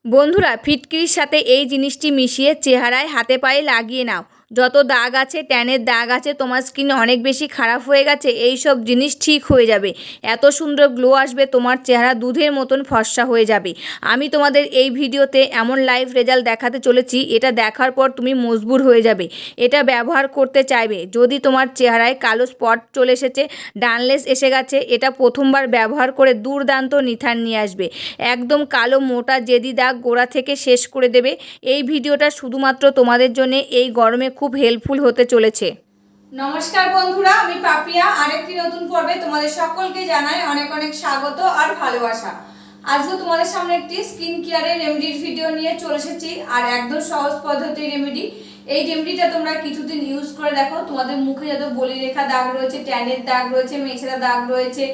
বন্ধুরা, ফিটকিরির সাথে এই জিনিসটি মিশিয়ে চেহারায় হাতে পায়ে লাগিয়ে নাও। যত দাগ আছে, ট্যানের দাগ আছে, তোমার স্কিন অনেক বেশি খারাপ হয়ে গেছে, এই সব জিনিস ঠিক হয়ে যাবে। এত সুন্দর গ্লো আসবে, তোমার চেহারা দুধের মতন ফর্সা হয়ে যাবে। আমি তোমাদের এই ভিডিওতে এমন লাইভ রেজাল্ট দেখাতে চলেছি, এটা দেখার পর তুমি মজবুর হয়ে যাবে, এটা ব্যবহার করতে চাইবে। যদি তোমার চেহারায় কালো স্পট চলে এসেছে, ডানলেস এসে গেছে, এটা প্রথমবার ব্যবহার করে দুর্দান্ত নিথান নিয়ে আসবে। একদম কালো মোটা জেদি দাগ গোড়া থেকে শেষ করে দেবে। এই ভিডিওটা শুধুমাত্র তোমাদের জন্য এই গরমে খুব হেল্পফুল হতে চলেছে। নমস্কার বন্ধুরা, আমি পাপিয়া আরেকটি নতুন পর্বে তোমাদের সকলকে জানাই অনেক অনেক স্বাগত আর ভালোবাসা। আজকে তোমাদের সামনে একটি স্কিন কেয়ারের রেমেডির ভিডিও নিয়ে চলে এসেছি, আর একদম সহজ পদ্ধতির রেমেডি। এই রেমেডিটা তোমরা কিছুদিন ইউজ করে দেখো, তোমাদের মুখে যত বলিরেখা দাগ রয়েছে, ট্যানের দাগ রয়েছে, মেছেদা দাগ রয়েছে,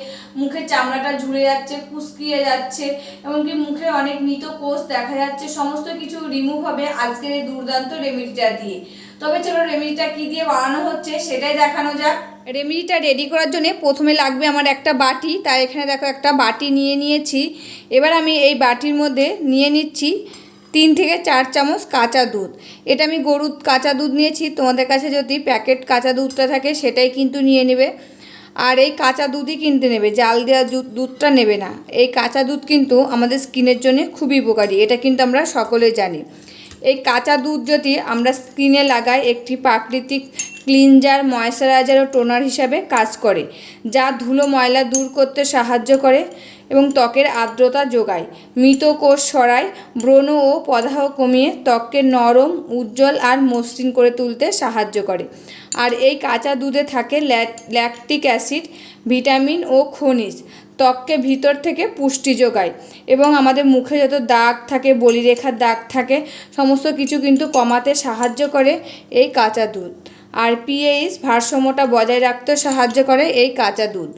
মুখের চামড়াটা ঝুলে যাচ্ছে, কুচকিয়ে যাচ্ছে, এমনকি মুখে অনেক মৃত কোষ দেখা যাচ্ছে, সমস্ত কিছু রিমুভ হবে আজকের এই দুর্দান্ত রেমেডিটা দিয়ে। তবে চলো রেমেডিটা কি দিয়ে বানানো হচ্ছে সেটাই দেখানো যাক। রেমেডিটা রেডি করার জন্য প্রথমে লাগবে আমার একটা বাটি। তাই এখানে দেখো একটা বাটি নিয়ে নিয়েছি। এবার আমি এই বাটির মধ্যে নিয়ে নিচ্ছি 3 থেকে 4 চামচ কাঁচা দুধ। এটা আমি গরুর কাঁচা দুধ নিয়েছি, তোমাদের কাছে যদি প্যাকেট কাঁচা দুধটা থাকে সেটাই কিন্তু নিয়ে নেবে। আর এই কাঁচা দুধই কিনতে নেবে, জাল দেওয়া দুধটা নেবে না। এই কাঁচা দুধ কিন্তু আমাদের স্কিনের জন্য খুবই উপকারী, এটা কিন্তু আমরা সকলে জানি। এই কাঁচা দুধ যদি আমরা স্কিনে লাগাই, একটি প্রাকৃতিক ক্লিনজার, ময়েশ্চারাইজার ও টোনার হিসাবে কাজ করে, যা ধুলো ময়লা দূর করতে সাহায্য করে এবং ত্বকের আর্দ্রতা যোগায়, মৃত কোষ সরায়, ব্রণ ও প্রদাহ কমিয়ে ত্বককে নরম, উজ্জ্বল আর মসৃণ করে তুলতে সাহায্য করে। আর এই কাঁচা দুধে থাকে ল্যাকটিক অ্যাসিড, ভিটামিন ও খনিজ, ত্বককে ভিতর থেকে পুষ্টি যোগায় এবং আমাদের মুখে যত দাগ থাকে, বলিরেখার দাগ থাকে, সমস্ত কিছু কিন্তু কমাতে সাহায্য করে এই কাঁচা দুধ। আর পিএইচ ভারসাম্যটা বজায় রাখতে সাহায্য করে এই কাঁচা দুধ।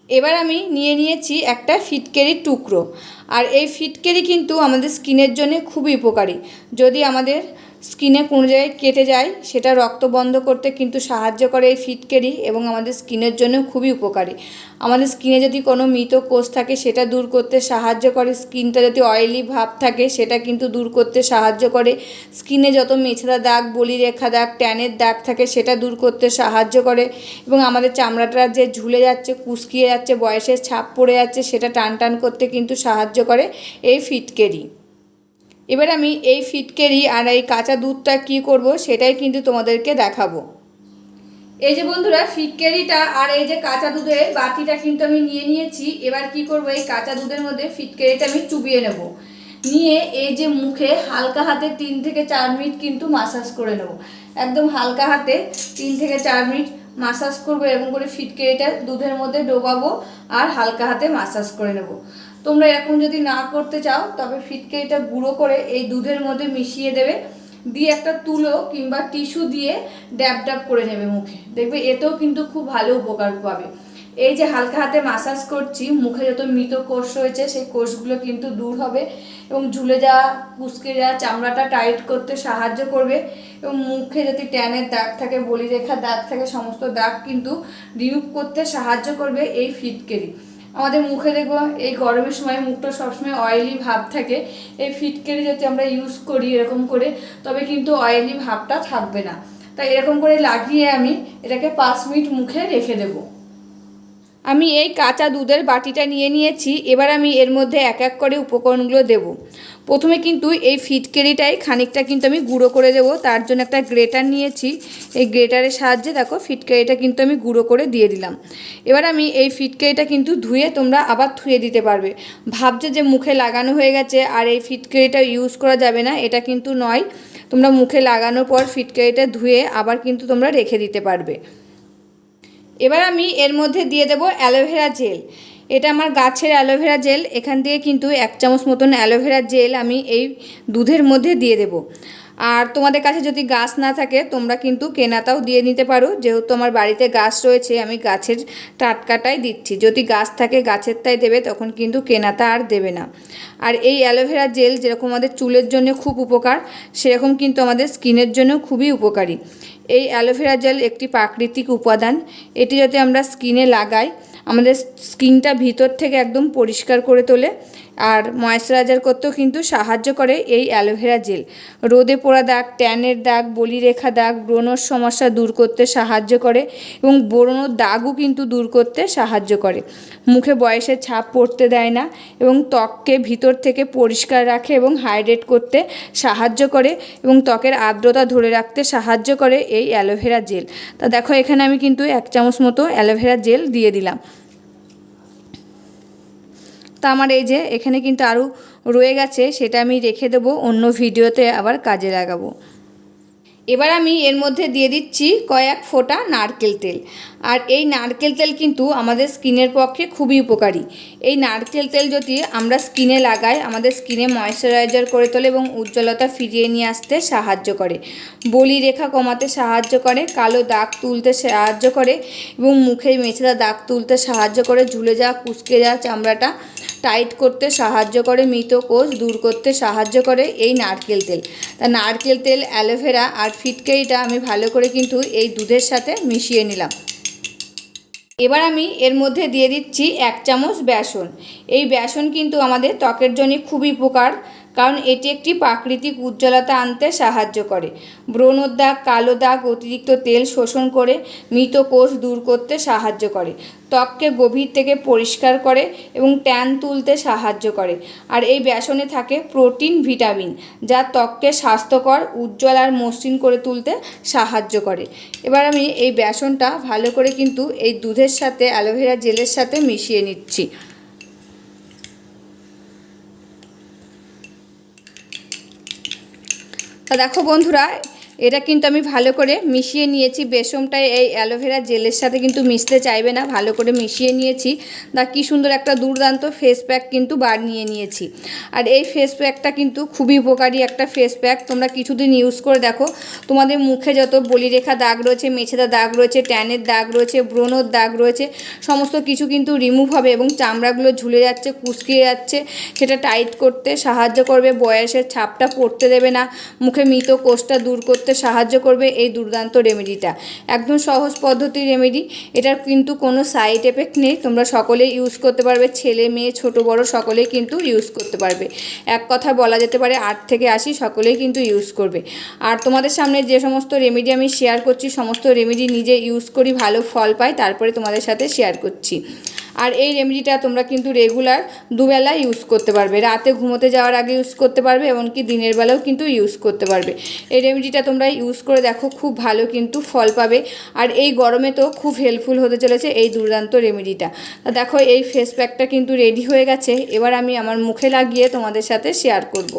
এবার আমি নিয়ে নিয়েছি একটা ফিটকেরির টুকরো। আর এই ফিটকেরি কিন্তু আমাদের স্কিনের জন্য খুবই উপকারী। যদি আমাদের স্কিনে কোনো জায়গায় কেটে যায়, সেটা রক্ত বন্ধ করতে কিন্তু সাহায্য করে এই ফিটকেরি, এবং আমাদের স্কিনের জন্য খুবই উপকারী। আমাদের স্কিনে যদি কোনো মৃত কোষ থাকে সেটা দূর করতে সাহায্য করে, স্কিনটা যদি অয়েলি ভাব থাকে সেটা কিন্তু দূর করতে সাহায্য করে, স্কিনে যত মেছেদা দাগ, বলিরেখা দাগ, ট্যানের দাগ থাকে সেটা দূর করতে সাহায্য করে, এবং আমাদের চামড়াটা যে ঝুলে যাচ্ছে, কুচকিয়ে যাচ্ছে, বয়সের ছাপ পড়ে যাচ্ছে, সেটা টান টান করতে কিন্তু সাহায্য করে এই ফিটকেরি। এবার আমি এই ফিটকেরি আর এই কাঁচা দুধটা কি করব সেটাই কিন্তু তোমাদেরকে দেখাবো। এই যে বন্ধুরা, ফিটকেরিটা আর এই যে কাঁচা দুধের বাটিটা কিন্তু আমি নিয়ে নিয়েছি। এবার কি করব, এই কাঁচা দুধের মধ্যে ফিটকেরিটা আমি চুবিয়ে নেব। নিয়ে এই যে মুখে হালকা হাতে 3 থেকে 4 মিনিট কিন্তু মাসাজ করে নেব। একদম হালকা হাতে 3 থেকে 4 মিনিট মাসাজ করব, এরকম করে ফিটকেরিটা দুধের মধ্যে ডোবাবো আর হালকা হাতে মাসাজ করে নেব। তোমরা এরকম যদি না করতে চাও তবে ফিটকেরিটা গুঁড়ো করে এই দুধের মধ্যে মিশিয়ে দেবে, দিয়ে একটা তুলো কিংবা টিস্যু দিয়ে ড্যাব ড্যাব করে নেবে মুখে, দেখবে এতেও কিন্তু খুব ভালো উপকার পাবে। এই যে হালকা হাতে মাসাজ করছি, মুখে যত মৃত কোষ রয়েছে সেই কোষগুলো কিন্তু দূর হবে এবং ঝুলে যাওয়া, কুচকে যাওয়া চামড়াটা টাইট করতে সাহায্য করবে, এবং মুখে যদি ট্যানের দাগ থাকে, বলিরেখার দাগ থাকে, সমস্ত দাগ কিন্তু রিমুভ করতে সাহায্য করবে এই ফিটকেরি। আমাদের মুখে দেখবো এই গরমের সময় মুখটা সবসময় অয়েলি ভাব থাকে, এই ফিটকেরি যদি আমরা ইউজ করি এরকম করে, তবে কিন্তু অয়েলি ভাবটা থাকবে না। তাই এরকম করে লাগিয়ে আমি এটাকে 5 মিনিট মুখে রেখে দেবো। আমি এই কাঁচা দুধের বাটিটা নিয়ে নিয়েছি। এবার আমি এর মধ্যে এক এক করে উপকরণগুলো দেব। প্রথমে কিন্তু এই ফিটকেরিটাই খানিকটা কিন্তু আমি গুঁড়ো করে দেব, তার জন্য একটা গ্রেটার নিয়েছি। এই গ্রেটারের সাহায্যে দেখো ফিটকেরিটা কিন্তু আমি গুঁড়ো করে দিয়ে দিলাম। এবার আমি এই ফিটকেরিটা কিন্তু ধুয়ে তোমরা আবার ধুয়ে দিতে পারবে। ভাবছো যে মুখে লাগানো হয়ে গেছে আর এই ফিটকেরিটা ইউজ করা যাবে না, এটা কিন্তু নয়। তোমরা মুখে লাগানোর পর ফিটকেরিটা ধুয়ে আবার কিন্তু তোমরা রেখে দিতে পারবে। এবার আমি এর মধ্যে দিয়ে দেব অ্যালোভেরা জেল। এটা আমার গাছের অ্যালোভেরা জেল। এখান থেকে কিন্তু 1 চামচ মতন অ্যালোভেরা জেল আমি এই দুধের মধ্যে দিয়ে দেব। আর তোমাদের কাছে যদি গাছ না থাকে তোমরা কিন্তু কেনাটাও দিয়ে নিতে পারো। যেহেতু আমার বাড়িতে গাছ রয়েছে, আমি গাছের টাটকাটাই দিচ্ছি। যদি গাছ থাকে গাছেরটাই দেবে, তখন কিন্তু কেনাটা আর দেবে না। আর এই অ্যালোভেরা জেল যেরকম আমাদের চুলের জন্য খুব উপকার, সেরকম কিন্তু আমাদের স্কিনের জন্য খুবই উপকারী। এই অ্যালোভেরা জেল একটি প্রাকৃতিক উপাদান। এটি যদি আমরা স্কিনে লাগাই, আমাদের স্কিনটা ভিতর থেকে একদম পরিষ্কার করে তোলে আর ময়েশ্চারাইজার করতেও কিন্তু সাহায্য করে এই অ্যালোভেরা জেল। রোদে পোড়া দাগ, ট্যানের দাগ, বলিরেখা দাগ, ব্রণর সমস্যা দূর করতে সাহায্য করে এবং ব্রণর দাগও কিন্তু দূর করতে সাহায্য করে। মুখে বয়সের ছাপ পড়তে দেয় না এবং ত্বককে ভিতর থেকে পরিষ্কার রাখে এবং হাইড্রেট করতে সাহায্য করে এবং ত্বকের আর্দ্রতা ধরে রাখতে সাহায্য করে এই অ্যালোভেরা জেল। তা দেখো এখানে আমি কিন্তু 1 চামচ মতো অ্যালোভেরা জেল দিয়ে দিলাম। তা আমার এই যে এখানে কিন্তু আরও রয়ে গেছে, সেটা আমি রেখে দেবো, অন্য ভিডিওতে আবার কাজে লাগাবো। এবার আমি এর মধ্যে দিয়ে দিচ্ছি কয়েক ফোঁটা নারকেল তেল। আর এই নারকেল তেল কিন্তু আমাদের স্কিনের পক্ষে খুবই উপকারী। এই নারকেল তেল যদি আমরা স্কিনে লাগাই, আমাদের স্কিনে ময়েশ্চারাইজার করে তোলে এবং উজ্জ্বলতা ফিরিয়ে নিয়ে আসতে সাহায্য করে, বলিরেখা কমাতে সাহায্য করে, কালো দাগ তুলতে সাহায্য করে এবং মুখের মেছেদা দাগ তুলতে সাহায্য করে, ঝুলে যাওয়া কুঁচকে যাওয়া চামড়াটা টাইট করতে সাহায্য করে, মৃত কোষ দূর করতে সাহায্য করে এই নারকেল তেল। তা নারকেল তেল, অ্যালোভেরা আর ফিটকারিটা আমি ভালো করে কিন্তু এই দুধের সাথে মিশিয়ে নিলাম। এবার আমি এর মধ্যে দিয়ে দিচ্ছি 1 চামচ বেসন। এই বেসন কিন্তু আমাদের ত্বকের জন্য খুবই উপকার, কারণ এটি একটি প্রাকৃতিক উজ্জ্বলতা আনতে সাহায্য করে, ব্রণর দাগ, কালো দাগ, অতিরিক্ত তেল শোষণ করে মৃত কোষ দূর করতে সাহায্য করে, ত্বককে গভীর থেকে পরিষ্কার করে এবং ট্যান তুলতে সাহায্য করে। আর এই বেসনে থাকে প্রোটিন, ভিটামিন, যা ত্বককে স্বাস্থ্যকর, উজ্জ্বল আর মসৃণ করে তুলতে সাহায্য করে। এবার আমি এই বেসনটা ভালো করে কিন্তু এই দুধের সাথে, অ্যালোভেরা জেলের সাথে মিশিয়ে নিচ্ছি। তা দেখো বন্ধুরা, এটা কিন্তু আমি ভালো করে মিশিয়ে নিয়েছি। বেসনটা এই অ্যালোভেরা জেলের সাথে কিন্তু মিশতে চাইবে না, ভালো করে মিশিয়ে নিয়েছি। তা কী সুন্দর একটা দুর্দান্ত ফেস প্যাক কিন্তু বানিয়ে নিয়েছি। আর এই ফেস প্যাকটা কিন্তু খুবই উপকারী একটা ফেস প্যাক। তোমরা কিছুদিন ইউজ করে দেখো, তোমাদের মুখে যত বলিরেখা দাগ রয়েছে, মেছেদা দাগ রয়েছে, ট্যানের দাগ রয়েছে, ব্রণর দাগ রয়েছে, সমস্ত কিছু কিন্তু রিমুভ হবে এবং চামড়াগুলো ঝুলে যাচ্ছে, কুঁচকে যাচ্ছে, সেটা টাইট করতে সাহায্য করবে, বয়সের ছাপটা পড়তে দেবে না, মুখে মৃত কোষটা দূর করতে সাহায্য করবে এই দুর্দান্ত রেমেডিটা। একদম সহজ পদ্ধতির রেমেডি, এটার কিন্তু কোনো সাইড এফেক্ট নেই, তোমরা সকলেই ইউজ করতে পারবে, ছেলে মেয়ে ছোট বড় সকলেই কিন্তু ইউজ করতে পারবে। এক কথা বলা যেতে পারে 8 থেকে 80 সকলেই কিন্তু ইউজ করবে। আর তোমাদের সামনে যে সমস্ত রেমেডি আমি শেয়ার করছি, সমস্ত রেমেডি নিজে ইউজ করি, ভালো ফল পাই, তারপরে তোমাদের সাথে শেয়ার করছি। আর এই রেমেডিটা তোমরা কিন্তু রেগুলার দুবেলা ইউজ করতে পারবে, রাতে ঘুমোতে যাওয়ার আগে ইউজ করতে পারবে, এমনকি দিনের বেলাও কিন্তু ইউজ করতে পারবে। এই রেমেডিটা তোমরা ইউজ করে দেখো, খুব ভালো কিন্তু ফল পাবে। আর এই গরমে তো খুব হেল্পফুল হতে চলেছে এই দুর্দান্ত রেমেডিটা। দেখো এই ফেস প্যাকটা কিন্তু রেডি হয়ে গেছে। এবার আমি আমার মুখে লাগিয়ে তোমাদের সাথে শেয়ার করব।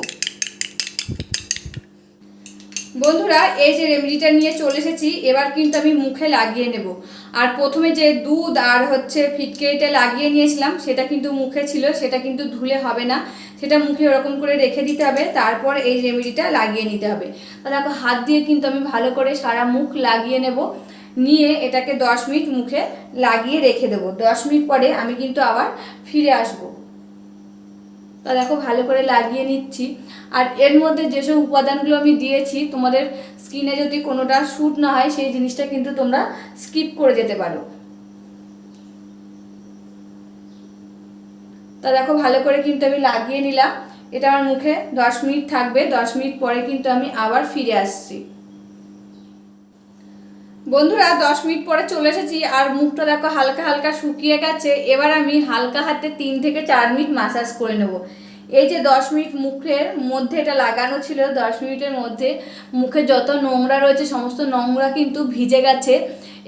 বন্ধুরা, এই যে রেমেডিটা নিয়ে চলে এসেছি, এবার কিন্তু আমি মুখে লাগিয়ে নেব। আর প্রথমে যে দুধ আর ফিটকারিটা লাগিয়ে নিয়েছিলাম, সেটা কিন্তু মুখে ছিল, সেটা কিন্তু ধুলে হবে না, সেটা মুখে ওরকম করে রেখে দিতে হবে, তারপর এই রেমেডিটা লাগিয়ে নিতে হবে। তাহলে দেখো হাত দিয়ে কিন্তু আমি ভালো করে সারা মুখ লাগিয়ে নেব, নিয়ে এটাকে 10 মিনিট মুখে লাগিয়ে রেখে দেবো। 10 মিনিট পরে আমি কিন্তু আবার ফিরে আসবো। তা দেখো ভালো করে লাগিয়ে নিচ্ছি। আর এর মধ্যে যেসব উপাদানগুলো আমি দিয়েছি, তোমাদের স্কিনে যদি কোনোটা স্যুট না হয়, সেই জিনিসটা কিন্তু তোমরা স্কিপ করে যেতে পারো। তা দেখো ভালো করে কিন্তু আমি লাগিয়ে নিলাম। এটা আমার মুখে 10 মিনিট থাকবে। 10 মিনিট পরে কিন্তু আমি আবার ফিরে আসছি। বন্ধুরা, 10 মিনিট পরে চলে এসেছি আর মুখটা দেখো হালকা হালকা শুকিয়ে গেছে। এবার আমি হালকা হাতে 3 থেকে 4 মিনিট মাসাজ করে নেব। এই যে 10 মিনিট মুখের মধ্যে এটা লাগানো ছিল, 10 মিনিটের মধ্যে মুখে যত নোংরা রয়েছে সমস্ত নোংরা কিন্তু ভিজে গেছে।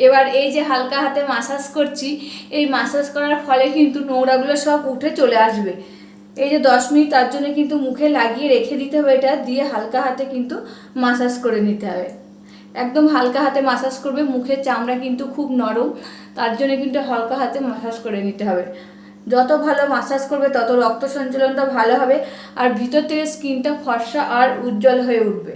এবার এই যে হালকা হাতে মাসাজ করছি, এই মাসাজ করার ফলে কিন্তু নোংরাগুলো সব উঠে চলে আসবে। এই যে 10 মিনিট তার জন্য কিন্তু মুখে লাগিয়ে রেখে দিতে হবে, এটা দিয়ে হালকা হাতে কিন্তু মাসাজ করে নিতে হবে। একদম হালকা হাতে মাসাজ করবে, মুখের চামড়া কিন্তু খুব নরম, তার জন্য কিন্তু হালকা হাতে মাসাজ করে নিতে হবে। যত ভালো মাসাজ করবে তত রক্ত সঞ্চালনটা ভালো হবে আর ভিতর থেকে স্কিনটা ফর্সা আর উজ্জ্বল হয়ে উঠবে।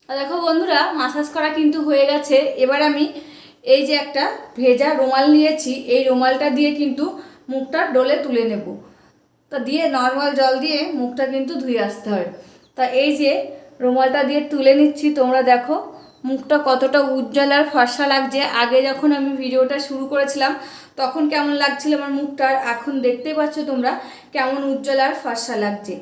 দেখো বন্ধুরা, মাসাজ করা কিন্তু হয়ে গেছে। এবার আমি এই যে একটা ভেজা রুমাল নিয়েছি, এই রুমালটা দিয়ে কিন্তু মুখটা ডলে তুলে নেব। তা দিয়ে নর্মাল জল দিয়ে মুখটা কিন্তু ধুয়ে আসতে হয়। তা এই যে রুমালটা দিয়ে তুলে নিচ্ছি। তোমরা দেখো মুখটা কতটা উজ্জ্বল আর ফর্সা লাগছে। আগে যখন আমি ভিডিওটা শুরু করেছিলাম তখন কেমন লাগছিল আমার মুখটা, আর এখন দেখতেই পাচ্ছ তোমরা কেমন উজ্জ্বল আর ফর্সা লাগছে।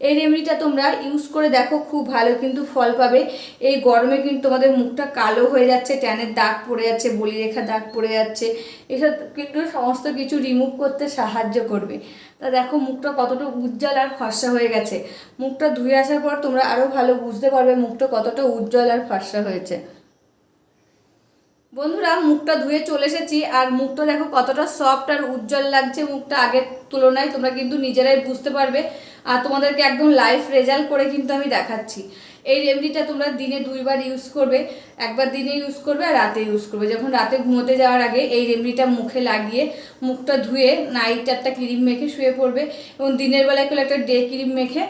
এই রেমেডিটা তোমরা ইউজ করে দেখো, খুব ভালো কিন্তু ফল পাবে। এই গরমে কিন্তু তোমাদের মুখটা কালো হয়ে যাচ্ছে, ট্যানের দাগ পড়ে যাচ্ছে, বলিরেখা দাগ পড়ে যাচ্ছে, এসব কিন্তু সমস্ত কিছু রিমুভ করতে সাহায্য করবে। তা দেখো মুখটা কতটা উজ্জ্বল আর ফর্সা হয়ে গেছে। মুখটা ধুয়ে আসার পর তোমরা আরও ভালো বুঝতে পারবে মুখটা কতটা উজ্জ্বল আর ফর্সা হয়েছে। বন্ধুরা মুখটা ধুয়ে চলে এসেছি, আর মুখটা দেখো কতটা সফট আর উজ্জ্বল লাগছে মুখটা আগের তুলনায়, তোমরা কিন্তু নিজেরাই বুঝতে পারবে। আর তোমাদেরকে একদম লাইভ রেজাল্ট করে কিন্তু আমি দেখাচ্ছি। এই রেমেডিটা তোমরা দিনে 2 বার ইউজ করবে, একবার দিনে ইউজ করবে আর রাতে ইউজ করবে। যখন রাতে ঘুমোতে যাওয়ার আগে এই রেমেডিটা মুখে লাগিয়ে মুখটা ধুয়ে নাইট একটা ক্রিম মেখে শুয়ে পড়বে, এবং দিনের বেলায় করে একটা ডে ক্রিম মেখে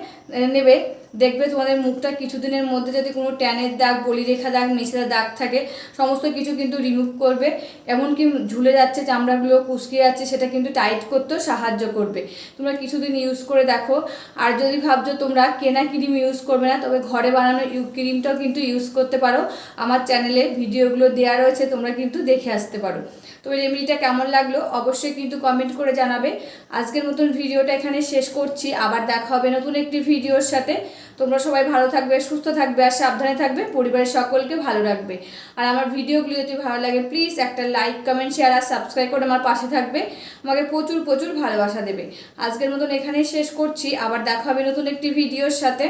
নেবে। দেখবে তোমাদের মুখটা কিছুদিনের মধ্যে যদি কোনো ট্যানের দাগ, বলিরেখা দাগ, মেছেদা দাগ থাকে সমস্ত কিছু কিন্তু রিমুভ করবে। এমনকি ঝুলে যাচ্ছে চামড়াগুলো, কুচকে যাচ্ছে, সেটা কিন্তু টাইট করতেও সাহায্য করবে। তোমরা কিছুদিন ইউজ করে দেখো। আর যদি ভাবছো তোমরা কেনা ক্রিম ইউজ করবে না, তবে ঘরে বানানো ক্রিমটাও কিন্তু ইউজ করতে পারো। আমার চ্যানেলে ভিডিওগুলো দেওয়া রয়েছে, তোমরা কিন্তু দেখে আসতে পারো। তো এই রেমেডিটা কেমন লাগলো অবশ্যই কিন্তু কমেন্ট করে জানাবে। আজকের মতন ভিডিওটা এখানে শেষ করছি, আবার দেখা হবে নতুন একটি ভিডিওর সাথে। তোমরা সবাই ভালো থাকবে, সুস্থ থাকবে আর সাবধানে থাকবে, পরিবারের সকলকে ভালো রাখবে। আর আমার ভিডিওগুলি যদি ভালো লাগে প্লিজ একটা লাইক, কমেন্ট, শেয়ার আর সাবস্ক্রাইব করে আমার পাশে থাকবে, আমাকে প্রচুর প্রচুর ভালোবাসা দেবে। আজকের মতন এখানেই শেষ করছি, আবার দেখা হবে নতুন একটি ভিডিওর সাথে।